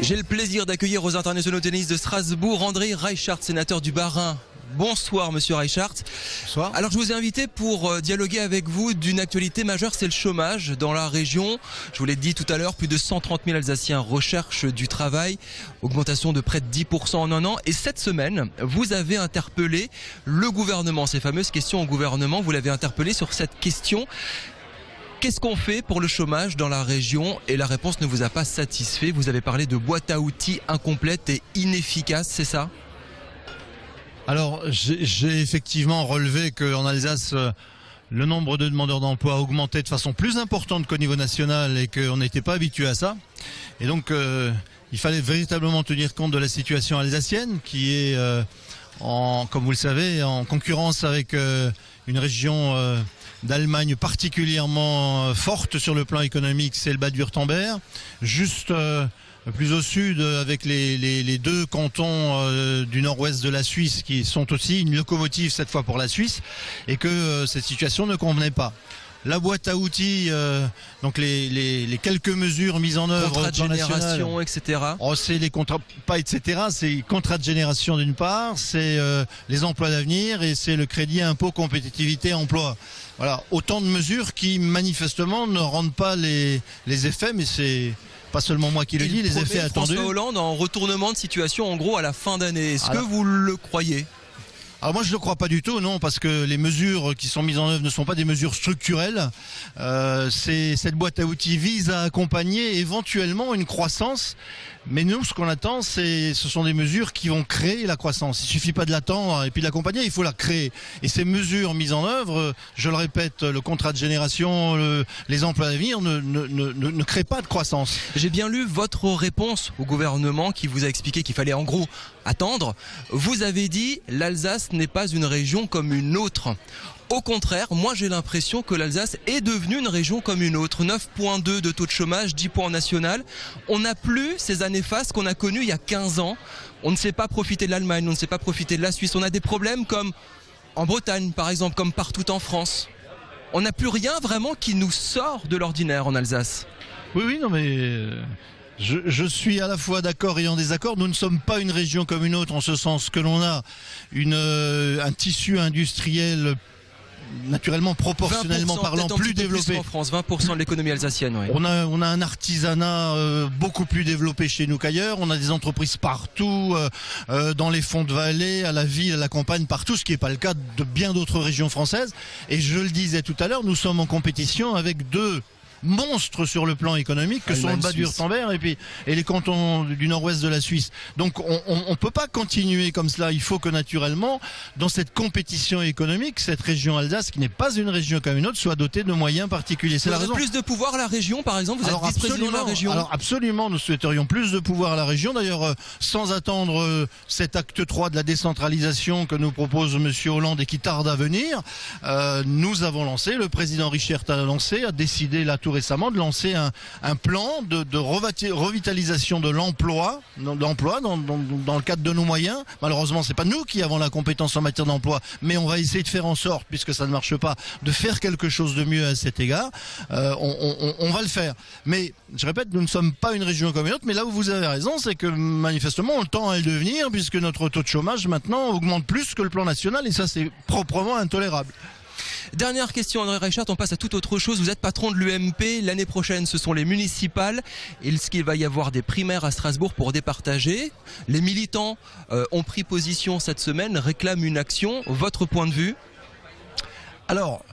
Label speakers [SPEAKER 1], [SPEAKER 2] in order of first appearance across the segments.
[SPEAKER 1] J'ai le plaisir d'accueillir aux internationaux tennis de Strasbourg André Reichart, sénateur du Bas-Rhin. Bonsoir Monsieur Reichart.
[SPEAKER 2] Bonsoir.
[SPEAKER 1] Alors je vous ai invité pour dialoguer avec vous d'une actualité majeure, c'est le chômage dans la région. Je vous l'ai dit tout à l'heure, plus de 130 000 Alsaciens recherchent du travail, augmentation de près de 10% en un an. Et cette semaine, vous avez interpellé le gouvernement, ces fameuses questions au gouvernement, vous l'avez interpellé sur cette question. Qu'est-ce qu'on fait pour le chômage dans la région? Et la réponse ne vous a pas satisfait. Vous avez parlé de boîte à outils incomplète et inefficace, c'est ça?
[SPEAKER 2] Alors, j'ai effectivement relevé qu'en Alsace, le nombre de demandeurs d'emploi augmentait de façon plus importante qu'au niveau national et qu'on n'était pas habitué à ça. Et donc, il fallait véritablement tenir compte de la situation alsacienne qui est, comme vous le savez, en concurrence avec une région d'Allemagne particulièrement forte sur le plan économique, c'est le Bade-Wurtemberg. Juste plus au sud, avec les deux cantons du nord-ouest de la Suisse qui sont aussi une locomotive cette fois pour la Suisse, et que cette situation ne convenait pas. La boîte à outils, donc les quelques mesures mises en œuvre,
[SPEAKER 1] contrat de génération, etc.
[SPEAKER 2] Oh, c'est les contrats, pas etc. C'est contrat de génération d'une part, c'est les emplois d'avenir et c'est le crédit impôt compétitivité emploi. Voilà, autant de mesures qui manifestement ne rendent pas les effets, mais c'est pas seulement moi qui le dis, les effets attendus.
[SPEAKER 1] François Hollande en retournement de situation en gros à la fin d'année. Est-ce que vous le croyez ?
[SPEAKER 2] Alors moi je ne le crois pas du tout, non, parce que les mesures qui sont mises en œuvre ne sont pas des mesures structurelles. Cette boîte à outils vise à accompagner éventuellement une croissance, mais nous ce qu'on attend, ce sont des mesures qui vont créer la croissance. Il suffit pas de l'attendre et puis de l'accompagner, il faut la créer. Et ces mesures mises en œuvre, je le répète, le contrat de génération, les emplois d'avenir ne créent pas de croissance.
[SPEAKER 1] J'ai bien lu votre réponse au gouvernement qui vous a expliqué qu'il fallait en gros attendre. Vous avez dit l'Alsace n'est pas une région comme une autre. Au contraire, moi j'ai l'impression que l'Alsace est devenue une région comme une autre. 9,2 de taux de chômage, 10 points en national. On n'a plus ces années néfastes qu'on a connues il y a 15 ans. On ne sait pas profiter de l'Allemagne, on ne sait pas profiter de la Suisse. On a des problèmes comme en Bretagne par exemple, comme partout en France. On n'a plus rien vraiment qui nous sort de l'ordinaire en Alsace.
[SPEAKER 2] Oui, non mais... Je suis à la fois d'accord et en désaccord. Nous ne sommes pas une région comme une autre en ce sens que l'on a un tissu industriel naturellement proportionnellement parlant plus développé.
[SPEAKER 1] Plus en France, 20% de l'économie alsacienne. Oui.
[SPEAKER 2] On a un artisanat beaucoup plus développé chez nous qu'ailleurs. On a des entreprises partout, dans les fonds de vallée, à la ville, à la campagne, partout, ce qui n'est pas le cas de bien d'autres régions françaises. Et je le disais tout à l'heure, nous sommes en compétition avec deux monstres sur le plan économique que sont le Bade-Wurtemberg et les cantons du nord-ouest de la Suisse. Donc on peut pas continuer comme cela. Il faut que naturellement, dans cette compétition économique, cette région Alsace, qui n'est pas une région comme une autre, soit dotée de moyens particuliers. C'est la raison.
[SPEAKER 1] Plus de pouvoir à la région, par exemple. Vous êtes vice-président de la région.
[SPEAKER 2] Alors absolument, nous souhaiterions plus de pouvoir à la région. D'ailleurs, sans attendre cet acte 3 de la décentralisation que nous propose Monsieur Hollande et qui tarde à venir, nous avons lancé, le président Reichert a décidé là tout récemment de lancer un plan de revitalisation de l'emploi dans le cadre de nos moyens. Malheureusement, c'est pas nous qui avons la compétence en matière d'emploi, mais on va essayer de faire en sorte, puisque ça ne marche pas, de faire quelque chose de mieux à cet égard. On va le faire. Mais je répète, nous ne sommes pas une région comme une autre, mais là où vous avez raison, c'est que manifestement on tend à le devenir, puisque notre taux de chômage maintenant augmente plus que le plan national, et ça c'est proprement intolérable.
[SPEAKER 1] Dernière question, André Reichart, on passe à toute autre chose. Vous êtes patron de l'UMP, l'année prochaine ce sont les municipales. Est-ce qu'il va y avoir des primaires à Strasbourg pour départager? Les militants ont pris position cette semaine, réclament une action. Votre point de vue?
[SPEAKER 2] Alors,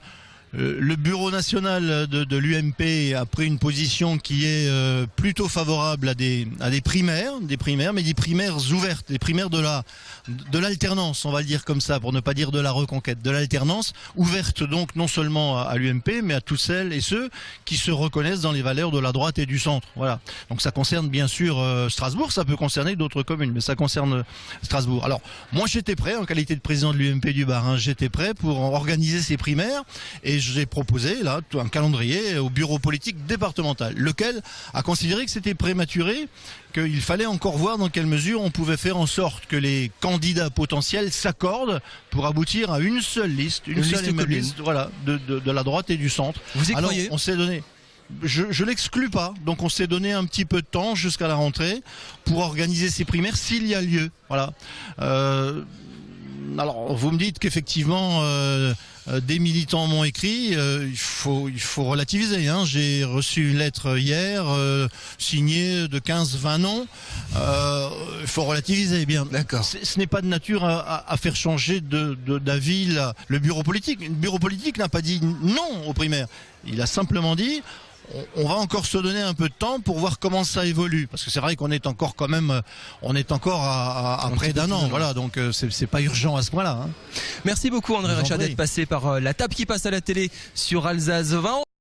[SPEAKER 2] le bureau national de l'UMP a pris une position qui est plutôt favorable à des primaires, mais des primaires ouvertes, des primaires de l'alternance, on va le dire comme ça, pour ne pas dire de la reconquête, de l'alternance, ouverte donc non seulement à l'UMP, mais à tous celles et ceux qui se reconnaissent dans les valeurs de la droite et du centre. Voilà. Donc ça concerne bien sûr Strasbourg, ça peut concerner d'autres communes, mais ça concerne Strasbourg. Alors, moi j'étais prêt, en qualité de président de l'UMP du Bas-Rhin, j'étais prêt pour organiser ces primaires, et j'ai proposé là un calendrier au bureau politique départemental, lequel a considéré que c'était prématuré, qu'il fallait encore voir dans quelle mesure on pouvait faire en sorte que les candidats potentiels s'accordent pour aboutir à une seule liste, une seule liste, voilà, de la droite et du centre.
[SPEAKER 1] Vous y croyez ?
[SPEAKER 2] On s'est donné. je l'exclus pas. Donc on s'est donné un petit peu de temps jusqu'à la rentrée pour organiser ces primaires s'il y a lieu. Voilà. Alors vous me dites qu'effectivement des militants m'ont écrit, il faut relativiser. Hein. J'ai reçu une lettre hier signée de 15-20 noms. Il faut relativiser bien.
[SPEAKER 1] D'accord.
[SPEAKER 2] Ce n'est pas de nature à faire changer d'avis le bureau politique. Le bureau politique n'a pas dit non aux primaires. Il a simplement dit on va encore se donner un peu de temps pour voir comment ça évolue, parce que c'est vrai qu'on est encore quand même, on est encore à près d'un an, voilà, donc c'est pas urgent à ce point-là. Hein.
[SPEAKER 1] Merci beaucoup André Recha d'être passé par la table qui passe à la télé sur Alsace 20.